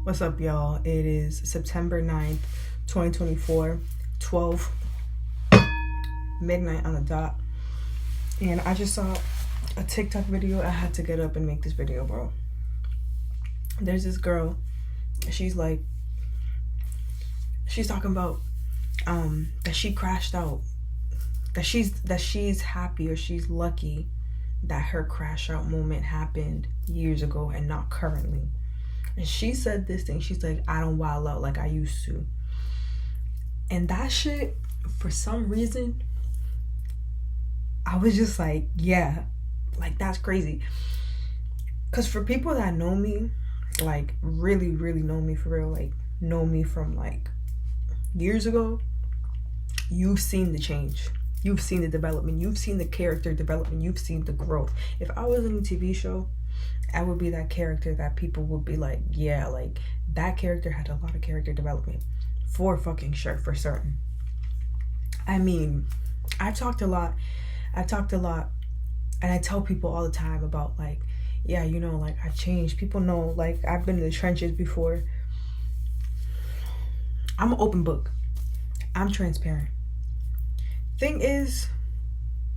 What's up, y'all? It is September 9th, 2024, 12 midnight on the dot. And I just saw a TikTok video. I had to get up and make this video, bro. There's this girl. She's talking about that she crashed out. That she's happy or she's lucky that her crash out moment happened years ago and not currently. And she said this thing, she's like, I don't wild out like I used to. And that shit, for some reason, I was just like, yeah, like that's crazy. Because for people that know me, like really, really know me for real, like know me from like years ago, you've seen the change. You've seen the development. You've seen the character development. You've seen the growth. If I was in a TV show, I would be that character that people would be like, yeah, like that character had a lot of character development. For fucking sure, for certain. I mean, I've talked a lot, and I tell people all the time about like, yeah, you know, like I've changed. People know, like I've been in the trenches before. I'm an open book. I'm transparent. Thing is,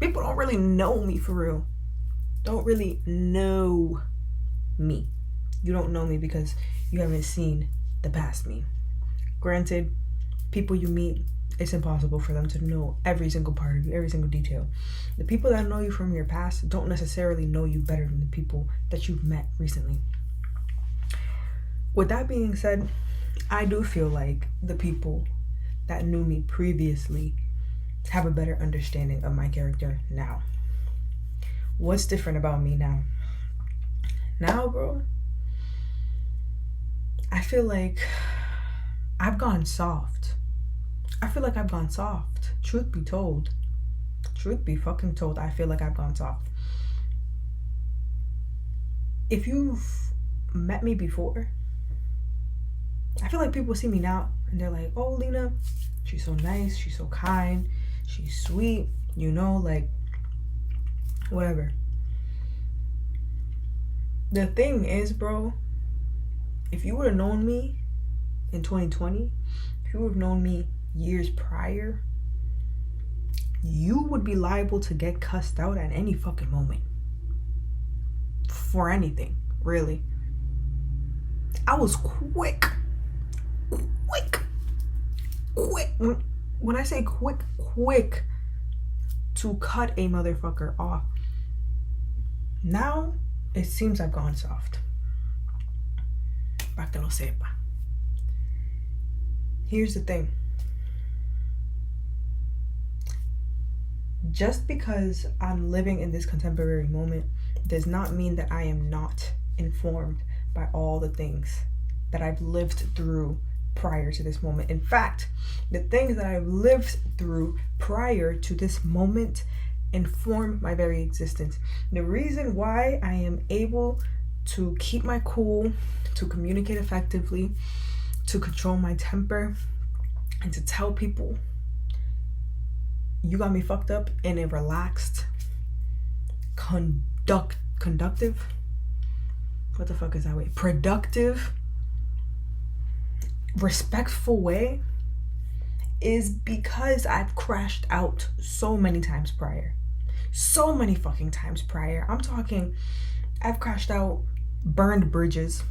people don't really know me for real. Don't really know me. You don't know me because you haven't seen the past me. Granted, people you meet, it's impossible for them to know every single part of you, every single detail. The people that know you from your past don't necessarily know you better than the people that you've met recently. With that being said, I do feel like the people that knew me previously have a better understanding of my character now. What's different about me now? Now, bro, I feel like I've gone soft. Truth be told. Truth be fucking told, I feel like I've gone soft. If you've met me before, I feel like people see me now and they're like, oh, Lina, she's so nice, she's so kind, she's sweet, you know, like, whatever. The thing is, bro, if you would have known me in 2020, if you would have known me years prior, you would be liable to get cussed out at any fucking moment. For anything, really. I was quick. When I say quick to cut a motherfucker off. Now, it seems I've gone soft. Pa que lo sepa. Here's the thing. Just because I'm living in this contemporary moment does not mean that I am not informed by all the things that I've lived through prior to this moment. In fact, the things that I've lived through prior to this moment inform my very existence. The reason why I am able to keep my cool, to communicate effectively, to control my temper, and to tell people you got me fucked up in a relaxed, conductive, what the fuck is that way? Productive, respectful way is because I've crashed out so many times prior. So many fucking times prior. I'm talking, I've crashed out, burned bridges.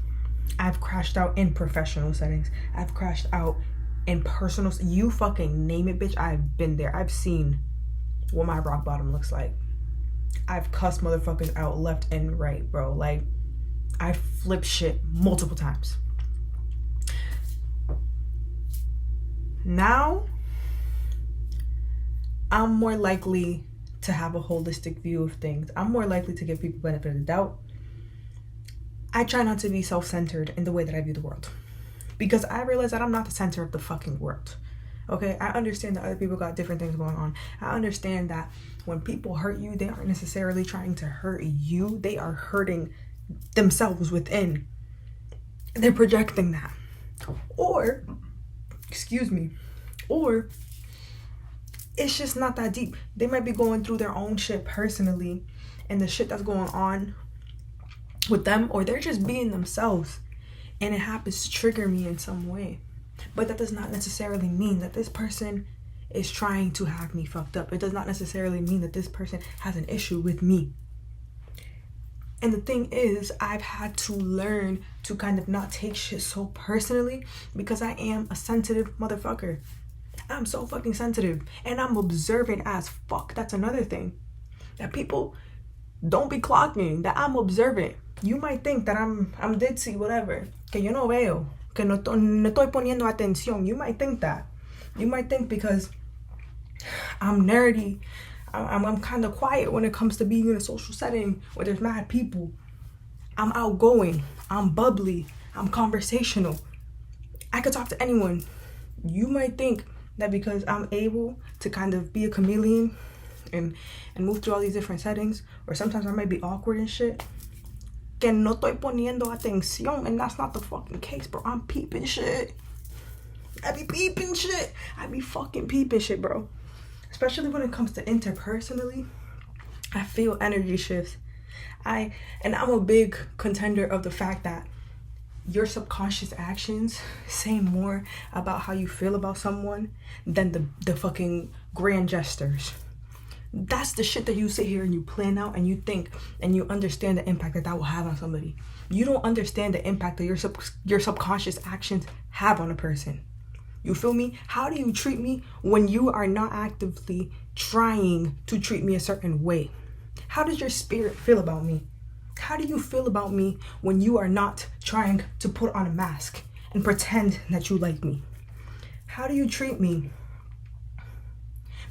I've crashed out in professional settings. I've crashed out in personal, you fucking name it, bitch. I've been there. I've seen what my rock bottom looks like. I've cussed motherfuckers out left and right, bro. Like, I flipped shit multiple times. Now, I'm more likely to have a holistic view of things. I'm more likely to give people benefit of the doubt. I try not to be self-centered in the way that I view the world. Because I realize that I'm not the center of the fucking world. Okay? I understand that other people got different things going on. I understand that when people hurt you, they aren't necessarily trying to hurt you. They are hurting themselves within. They're projecting that. Or it's just not that deep. They might be going through their own shit personally, and the shit that's going on with them, or they're just being themselves, and it happens to trigger me in some way. But that does not necessarily mean that this person is trying to have me fucked up. It does not necessarily mean that this person has an issue with me. And the thing is, I've had to learn to kind of not take shit so personally, because I am a sensitive motherfucker. I'm so fucking sensitive, and I'm observant as fuck. That's another thing that people don't be clocking, that I'm observant. You might think that I'm ditzy, whatever, que yo no veo, que no estoy poniendo atención. You might think that. You might think because I'm nerdy, I'm kind of quiet when it comes to being in a social setting where there's mad people. I'm outgoing, I'm bubbly, I'm conversational. I could talk to anyone. You might think that because I'm able to kind of be a chameleon and move through all these different settings, or sometimes I might be awkward and shit, que no estoy poniendo atención, and that's not the fucking case, bro. I'm peeping shit. I be peeping shit. I be fucking peeping shit, bro. Especially when it comes to interpersonally, I feel energy shifts. I'm a big contender of the fact that your subconscious actions say more about how you feel about someone than the fucking grand gestures. That's the shit that you sit here and you plan out and you think and you understand the impact that will have on somebody. You don't understand the impact that your subconscious actions have on a person. You feel me? How do you treat me when you are not actively trying to treat me a certain way? How does your spirit feel about me? How do you feel about me when you are not trying to put on a mask and pretend that you like me? How do you treat me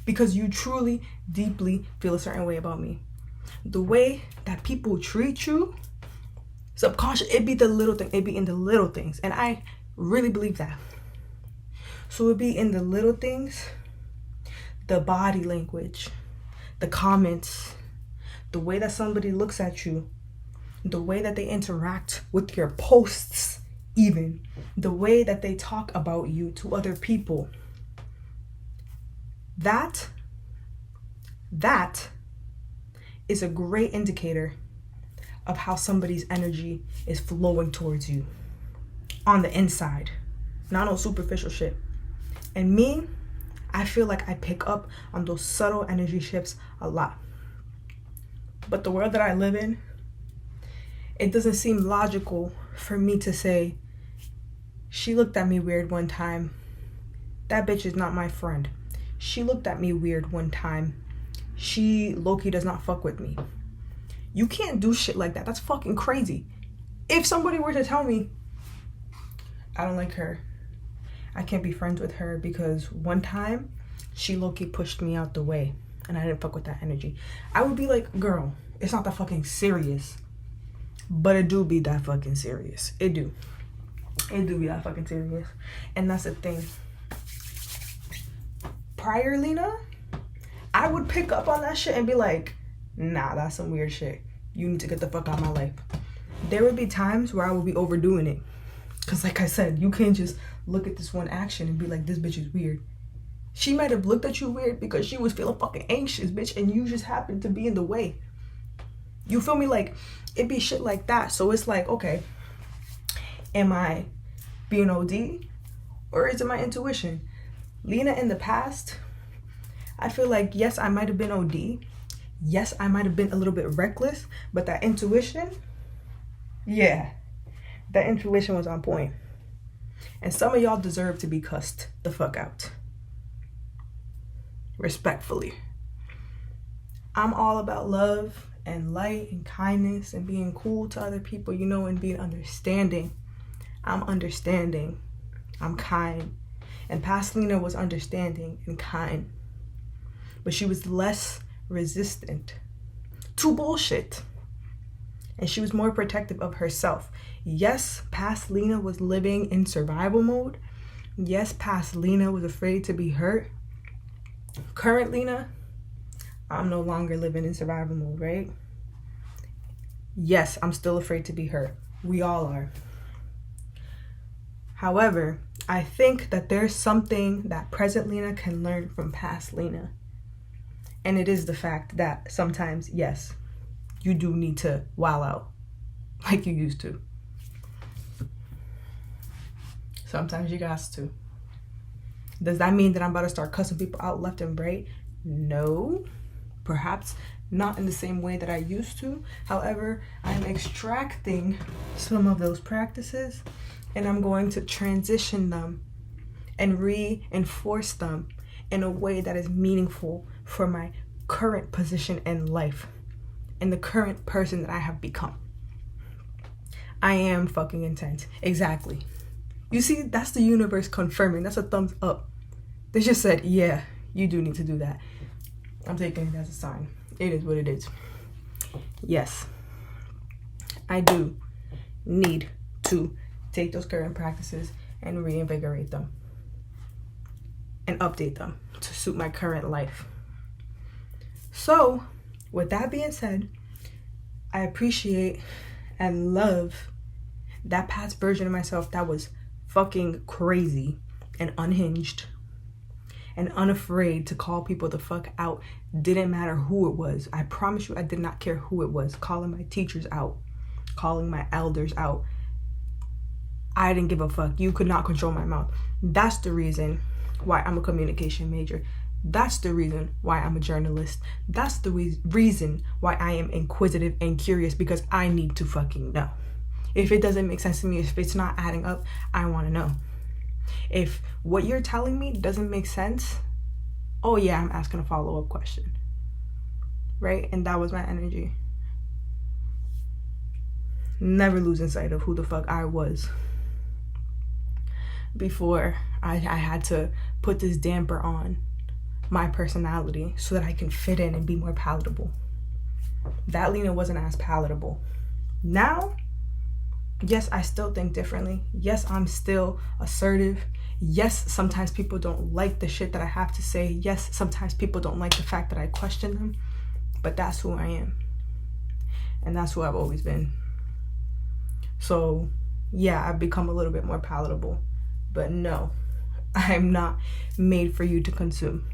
because you truly, deeply feel a certain way about me? The way that people treat you, subconscious, it be the little thing, it be in the little things. And I really believe that. So it'd be in the little things, the body language, the comments, the way that somebody looks at you, the way that they interact with your posts, even the way that they talk about you to other people. That is a great indicator of how somebody's energy is flowing towards you on the inside, not on superficial shit. And me, I feel like I pick up on those subtle energy shifts a lot. But the world that I live in, it doesn't seem logical for me to say, she looked at me weird one time. That bitch is not my friend. She looked at me weird one time. She low-key does not fuck with me. You can't do shit like that. That's fucking crazy. If somebody were to tell me, I don't like her, I can't be friends with her because one time she low-key pushed me out the way and I didn't fuck with that energy, I would be like, girl, it's not that fucking serious. But it do be that fucking serious. It do be that fucking serious. And that's the thing. Prior Lina, I would pick up on that shit and be like, nah, that's some weird shit. You need to get the fuck out of my life. There would be times where I would be overdoing it. Because like I said, you can't just look at this one action and be like, this bitch is weird. She might have looked at you weird because she was feeling fucking anxious, bitch, and you just happened to be in the way. You feel me? Like, it be shit like that. So it's like, okay, am I being OD or is it my intuition? Lina, in the past, I feel like, yes, I might have been OD. Yes, I might have been a little bit reckless, but that intuition, yeah, that intuition was on point. And some of y'all deserve to be cussed the fuck out. Respectfully. I'm all about love and light and kindness and being cool to other people, you know, and being understanding. I'm understanding. I'm kind. And past Lina was understanding and kind. But she was less resistant to bullshit. And she was more protective of herself. Yes, past Lina was living in survival mode. Yes, past Lina was afraid to be hurt. Current Lina, I'm no longer living in survival mode, right? Yes, I'm still afraid to be hurt. We all are. However, I think that there's something that present Lina can learn from past Lina. And it is the fact that sometimes, yes, you do need to wile out like you used to. Sometimes you got to. Does that mean that I'm about to start cussing people out left and right? No. Perhaps not in the same way that I used to. However, I'm extracting some of those practices and I'm going to transition them and reinforce them in a way that is meaningful for my current position in life and the current person that I have become. I am fucking intense. Exactly. You see, that's the universe confirming. That's a thumbs up. They just said, yeah, you do need to do that. I'm taking it as a sign. It is what it is. Yes, I do need to take those current practices and reinvigorate them and update them to suit my current life. So, with that being said, I appreciate and love that past version of myself that was fucking crazy and unhinged and unafraid to call people the fuck out. Didn't matter who it was. I promise you, I did not care who it was. Calling my teachers out, calling my elders out. I didn't give a fuck. You could not control my mouth. That's the reason why I'm a communication major. That's the reason why I'm a journalist. That's the reason why I am inquisitive and curious, because I need to fucking know. If it doesn't make sense to me, if it's not adding up, I want to know. If what you're telling me doesn't make sense, oh yeah, I'm asking a follow-up question. Right? And that was my energy. Never losing sight of who the fuck I was before I had to put this damper on my personality so that I can fit in and be more palatable. That Lina wasn't as palatable. Now, yes, I still think differently. Yes, I'm still assertive. Yes, sometimes people don't like the shit that I have to say. Yes, sometimes people don't like the fact that I question them. But that's who I am. And that's who I've always been. So, yeah, I've become a little bit more palatable. But no, I'm not made for you to consume.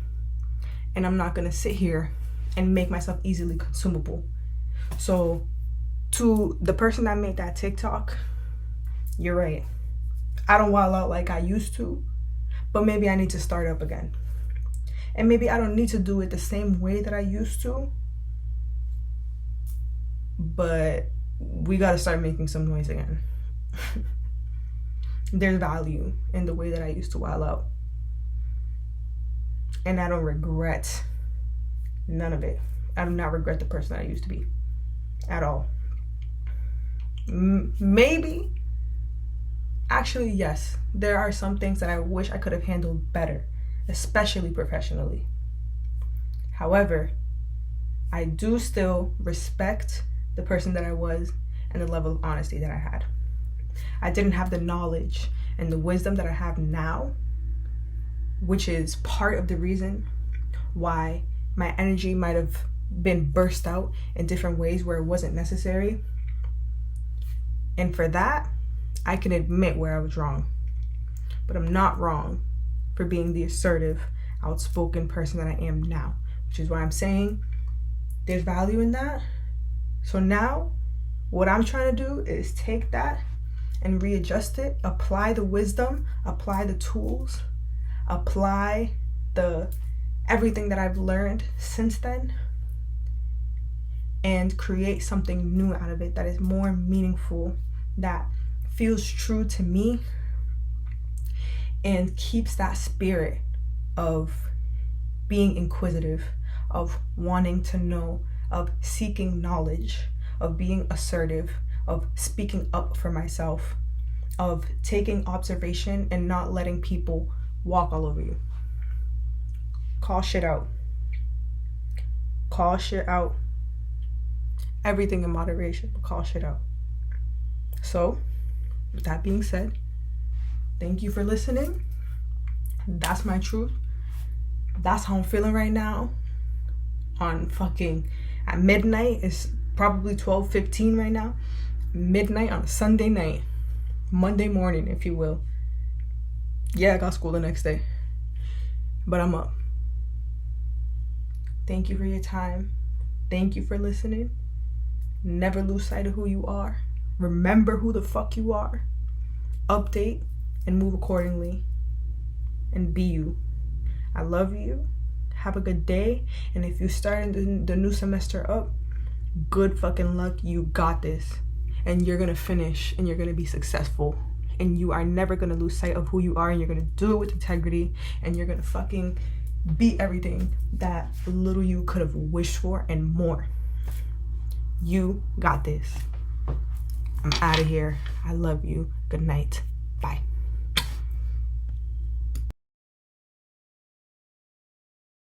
And I'm not going to sit here and make myself easily consumable. So, to the person that made that TikTok, you're right. I don't wild out like I used to, but maybe I need to start up again. And maybe I don't need to do it the same way that I used to, but we got to start making some noise again. There's value in the way that I used to wild out. And I don't regret none of it. I do not regret the person I used to be at all. Maybe, actually, yes, there are some things that I wish I could have handled better, especially professionally. However, I do still respect the person that I was and the level of honesty that I had. I didn't have the knowledge and the wisdom that I have now, which is part of the reason why my energy might have been burst out in different ways where it wasn't necessary. And for that, I can admit where I was wrong. But I'm not wrong for being the assertive, outspoken person that I am now, which is why I'm saying there's value in that. So now, what I'm trying to do is take that and readjust it, apply the wisdom, apply the tools, apply the everything that I've learned since then, and create something new out of it that is more meaningful, that feels true to me, and keeps that spirit of being inquisitive, of wanting to know, of seeking knowledge, of being assertive, of speaking up for myself, of taking observation and not letting people walk all over you. Call shit out. Call shit out. Everything in moderation, but call shit out. So, with that being said, thank you for listening. That's my truth. That's how I'm feeling right now. At midnight, it's probably 12:15 right now. Midnight on a Sunday night. Monday morning, if you will. Yeah, I got school the next day. But I'm up. Thank you for your time. Thank you for listening. Never lose sight of who you are. Remember who the fuck you are. Update, and move accordingly and be you. I love you. Have a good day. And if you start the new semester up, good fucking luck. You got this. And you're gonna finish and you're gonna be successful. And you are never gonna lose sight of who you are, and you're gonna do it with integrity, and you're gonna fucking be everything that little you could have wished for and more. You got this. I'm out of here. I love you. Good night. Bye.